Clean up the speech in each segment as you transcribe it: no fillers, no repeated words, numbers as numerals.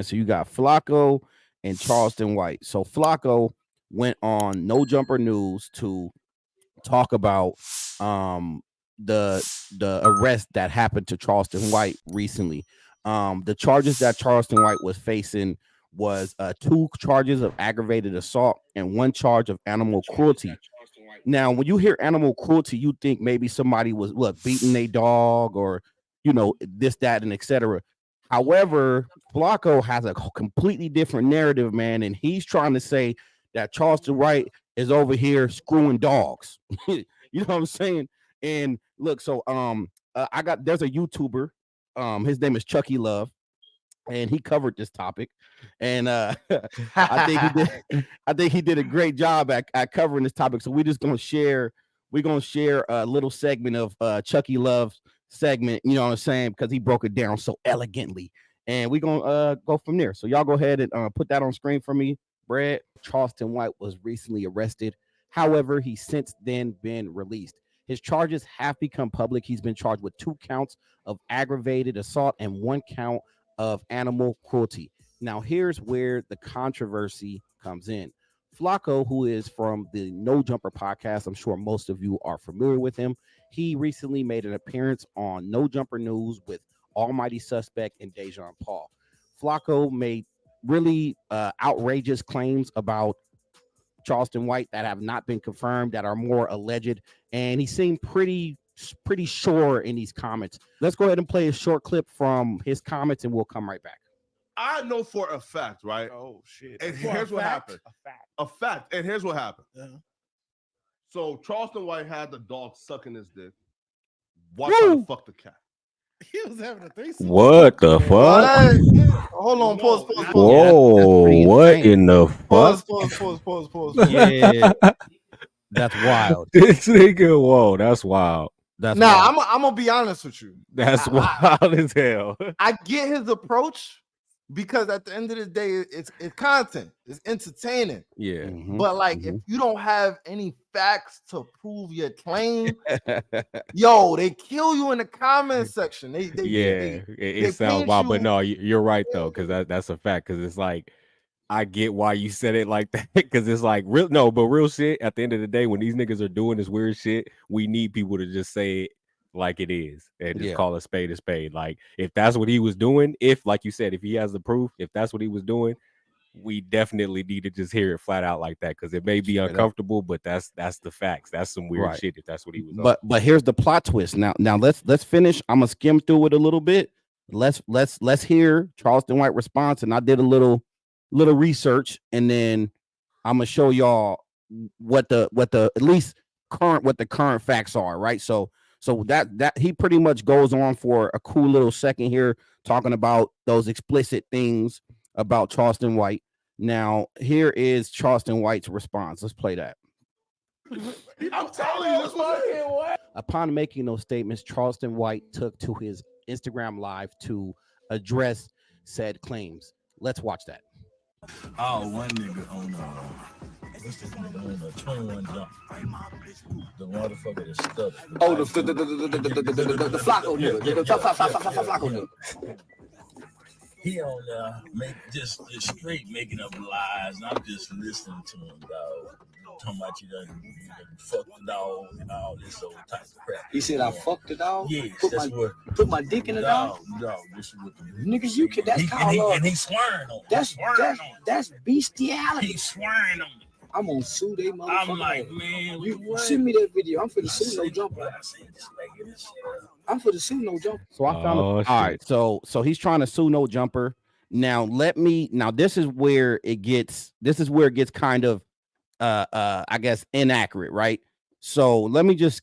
man. So you got Flakko and Charleston White. So Flakko went on Nojumper News to talk about the arrest that happened to Charleston White recently. The charges that Charleston White was facing was 2 charges of aggravated assault and 1 charge of animal cruelty. Now, when you hear animal cruelty, you think maybe somebody was beating a dog or this, that, and etc. However, Flakko has a completely different narrative, man, and he's trying to say that Charleston White is over here screwing dogs. You know what I'm saying? And look, so there's a YouTuber, his name is Chucky Love, and he covered this topic, and I think he did a great job at covering this topic. So we're gonna share a little segment of Chucky Love's segment, you know what I'm saying, because he broke it down so elegantly, and we're gonna go from there. So y'all go ahead and put that on screen for me, Brad. Charleston White was recently arrested. However, he's since then been released. His charges have become public. He's been charged with 2 counts of aggravated assault and 1 count of animal cruelty. Now, here's where the controversy comes in. Flakko, who is from the Nojumper podcast, I'm sure most of you are familiar with him. He recently made an appearance on Nojumper News with Almighty Suspect and Dejan Paul. Flakko made really outrageous claims about Charleston White that have not been confirmed, that are more alleged, and he seemed pretty sure in these comments. Let's go ahead and play a short clip from his comments, and we'll come right back. I know for a fact, right? Oh shit! And here's what happened. A fact. And here's what happened. Yeah. So Charleston White had the dog sucking his dick. Watch how to fuck the cat. He was having a threesome. What the fuck? Hold on, pause. Whoa, what in the fuck? Pause. Yeah, that's wild. This nigga, whoa, that's wild. That's Nah, wild. I'm gonna be honest with you. That's wild as hell. I get his approach because at the end of the day, it's content, it's entertaining. Yeah. Mhm, But like, if mhm. you don't have any facts to prove your claim, yo, they kill you in the comment section. They It sounds paint wild, but you- no, you're right though, because that's a fact. Because it's like, I get why you said it like that, because it's like real shit. At the end of the day, when these niggas are doing this weird shit, we need people to just say it like it is and just call a spade a spade. Like, if that's what he was doing, if, like you said, if he has the proof, if that's what he was doing, we definitely need to just hear it flat out like that, because it may be uncomfortable, but that's the facts. That's some weird shit if that's what he was on. But here's the plot twist. Now let's finish. I'm gonna skim through it a little bit. Let's hear Charleston White response, and I did a little research, and then I'm gonna show y'all what the at least the current facts are, right? So that he pretty much goes on for a cool little second here, talking about those explicit things about Charleston White. Now, here is Charleston White's response. Let's play that. I'm telling you, this was it. Upon making those statements, Charleston White took to his Instagram Live to address said claims. Let's watch that. Oh, one nigga on what's this nigga on the 21 jump? The motherfucker that stuck. Oh, the Flakko nigga. The Flakko nigga. He on there just straight making up lies, and I'm just listening to him, dog. Talking about you done fuck the dog and all this old type of crap. He said I fucked the dog. Yes, put my dick in the dog. Dog, this is what the Niggas, you can. That's called. And he's swearing on it. That's bestiality. He's swearing on it. I'm gonna sue they motherfucker. I'm like, man, you send me that video. I'm for the sue Nojumper. I'm for the sue Nojumper. So I found all right. So he's trying to sue Nojumper. Now this is where it gets kind of I guess inaccurate, right? So let me just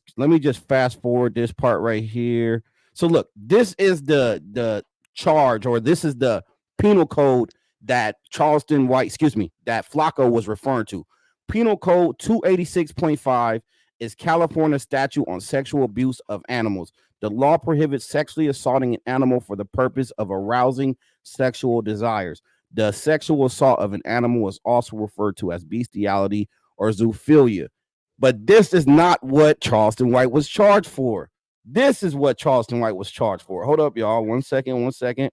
fast forward this part right here. So look, this is the charge, or this is the penal code that that Flakko was referring to. Penal code 286.5 is California statute on sexual abuse of animals. The law prohibits sexually assaulting an animal for the purpose of arousing sexual desires. The sexual assault of an animal is also referred to as bestiality or zoophilia. But this is not what Charleston White was charged for. This is what Charleston White was charged for. Hold up, y'all. One second.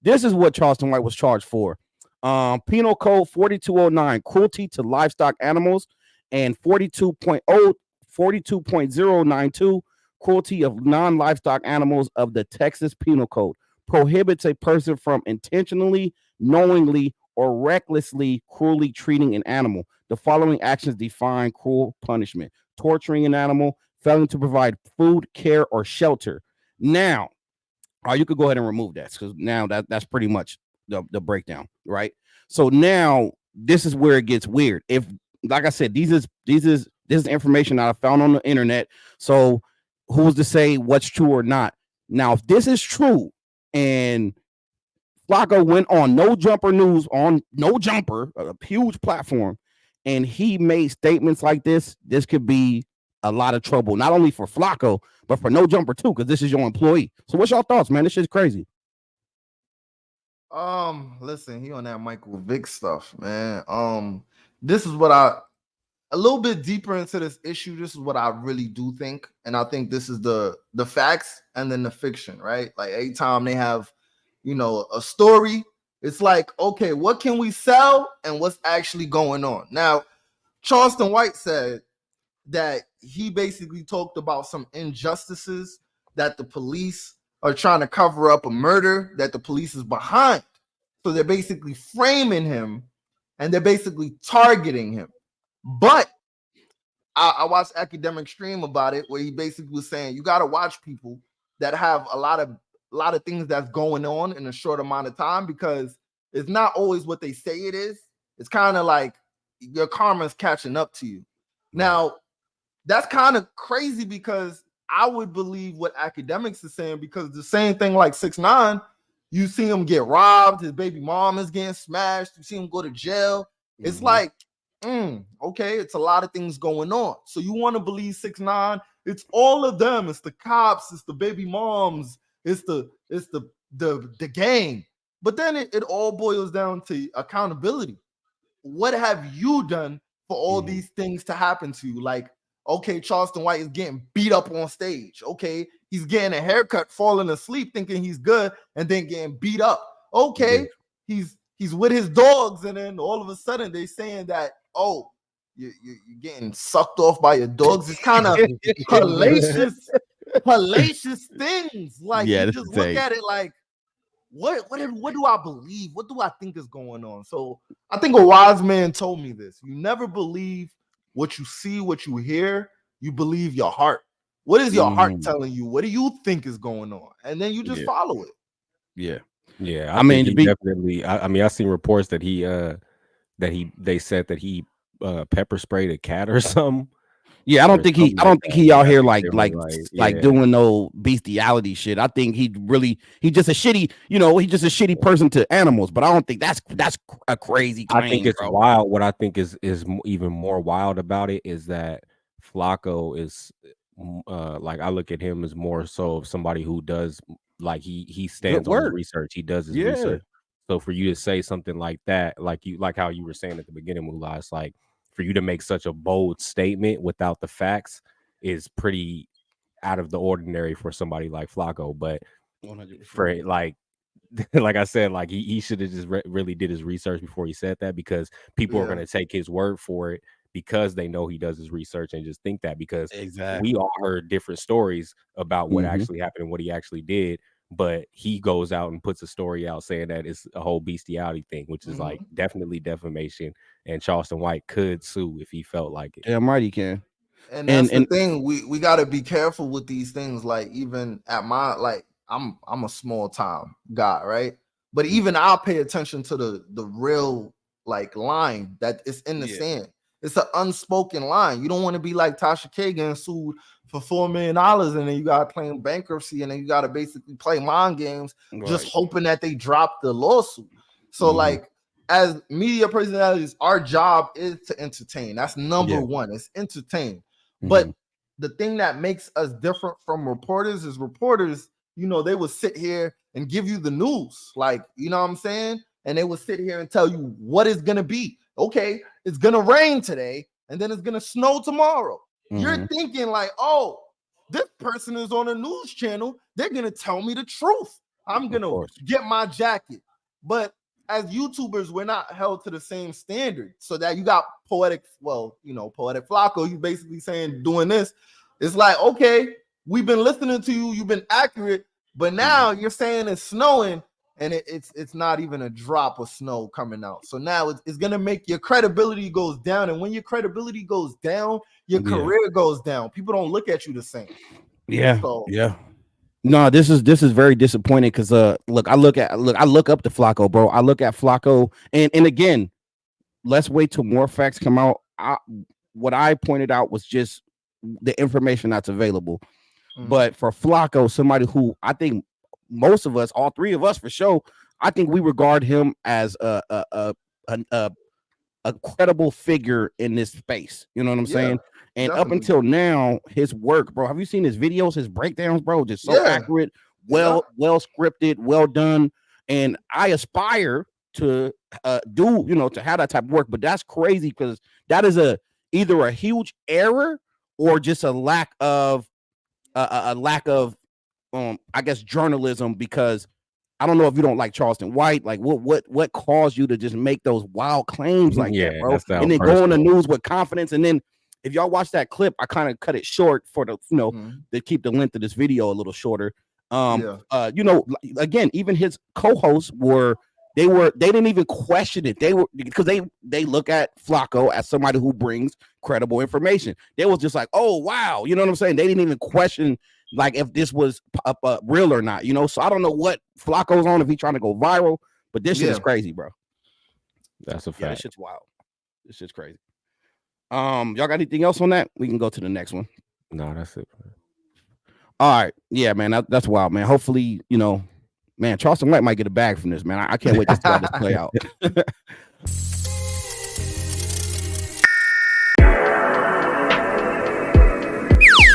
This is what Charleston White was charged for. Penal Code 4209, cruelty to livestock animals, and 42.092, cruelty of non-livestock animals of the Texas Penal Code, prohibits a person from intentionally, knowingly, or recklessly cruelly treating an animal. The following actions define cruel punishment: torturing an animal, failing to provide food, care, or shelter. Now, you could go ahead and remove that, because now that's pretty much the breakdown, right? So now this is where it gets weird. If, like I said, this is information that I found on the internet. So who's to say what's true or not? Now, if this is true, and Flakko went on Nojumper News, on Nojumper, a huge platform, and he made statements like this could be a lot of trouble, not only for Flakko, but for Nojumper too, because this is your employee. So what's your thoughts, man? This shit's crazy. Listen, he on that Michael Vick stuff, man. This is what a little bit deeper into this issue. This is what I really do think, and I think this is the facts and then the fiction, right? Like, every time they have, a story, it's like, okay, what can we sell and what's actually going on? Now, Charleston White said that he basically talked about some injustices that the police are trying to cover up, a murder that the police is behind. So they're basically framing him and they're basically targeting him. But I watched Academic Stream about it, where he basically was saying you got to watch people that have a lot of things that's going on in a short amount of time, because it's not always what they say it is. It's kind of like your karma's catching up to you. Now, that's kind of crazy, because I would believe what academics are saying, because the same thing like 6ix9ine, you see him get robbed, his baby mom is getting smashed, you see him go to jail. It's like, okay, it's a lot of things going on. So you want to believe 6ix9ine? It's all of them. It's the cops, it's the baby moms, it's the gang. But then it all boils down to accountability. What have you done for all these things to happen to you? Like, okay, Charleston White is getting beat up on stage. Okay, he's getting a haircut, falling asleep, thinking he's good, and then getting beat up. Okay, he's with his dogs, and then all of a sudden they're saying that, oh, you're getting sucked off by your dogs. It's kind of hellacious things. Like, you just look at it like, what do I believe? What do I think is going on? So I think a wise man told me this: you never believe what you see, what you hear. You believe your heart. What is your heart telling you? What do you think is going on? And then you just follow it. Yeah. I mean, he definitely. I mean, I seen reports that they said that he pepper sprayed a cat or something. Yeah, I don't think he out here like doing no bestiality shit. I think he just a shitty, he's just a shitty person to animals. But I don't think that's a crazy claim. I think it's wild. What I think is even more wild about it is that Flakko is like, I look at him as more so of somebody who does, like, he stands on his research. He does his research. So for you to say something like that, like how you were saying at the beginning, Mullah, it's like, for you to make such a bold statement without the facts is pretty out of the ordinary for somebody like Flakko. But 100%. For like I said, like, he should have just really did his research before he said that, because people are going to take his word for it, because they know he does his research, and just think that, because we all heard different stories about what actually happened and what he actually did. But he goes out and puts a story out saying that it's a whole bestiality thing, which is like definitely defamation. And Charleston White could sue if he felt like it. Damn right he can. And that's the thing. We got to be careful with these things. Like, even at my, like, I'm a small time guy, right? But even I'll pay attention to the real, like, line that is in the sand. It's an unspoken line. You don't want to be like Tasha K getting sued for $4 million, and then you got to claim bankruptcy, and then you got to basically play mind games, just hoping that they drop the lawsuit. So like, as media personalities, our job is to entertain. That's number one. It's entertain. But the thing that makes us different from reporters is reporters, they would sit here and give you the news, like, you know what I'm saying? And they would sit here and tell you what it's going to be. Okay, it's going to rain today, and then it's going to snow tomorrow. You're thinking like, oh, this person is on a news channel. They're going to tell me the truth. I'm gonna get my jacket. But as YouTubers, we're not held to the same standard. So that you got Poetik Flakko, you basically saying doing this. It's like, okay, we've been listening to you, you've been accurate, but now you're saying it's snowing and it's not even a drop of snow coming out. So now it's gonna make your credibility goes down. And when your credibility goes down, your career goes down. People don't look at you the same. Yeah. So, yeah. No, this is very disappointing because look, I look up to Flakko, bro. I look at Flakko, and again, let's wait till more facts come out. What I pointed out was just the information that's available. But for Flakko, somebody who I think most of us, all three of us for sure, I think we regard him as a credible figure in this space. You know what I'm saying? And definitely. Up until now, his work, bro. Have you seen his videos, his breakdowns, bro? Just so accurate, well scripted, well done. And I aspire to to have that type of work. But that's crazy because that is either a huge error or just a lack of I guess journalism, because I don't know if you don't like Charleston White. Like what caused you to just make those wild claims like that, bro? And then go on the news with confidence. And then if y'all watch that clip, I kind of cut it short for the to keep the length of this video a little shorter. Again, even his co-hosts they didn't even question it. They were, because they look at Flakko as somebody who brings credible information. They was just like, oh wow, you know what I'm saying? They didn't even question like if this was real or not, So I don't know what Flakko's on, if he's trying to go viral, but this shit is crazy, bro. That's a fact. Yeah, this shit's wild. This shit's crazy. Y'all got anything else on that? We can go to the next one. No, that's it. All right. Yeah, man. That's wild, man. Hopefully, man, Charleston White might get a bag from this, man. I can't wait to see how this play out.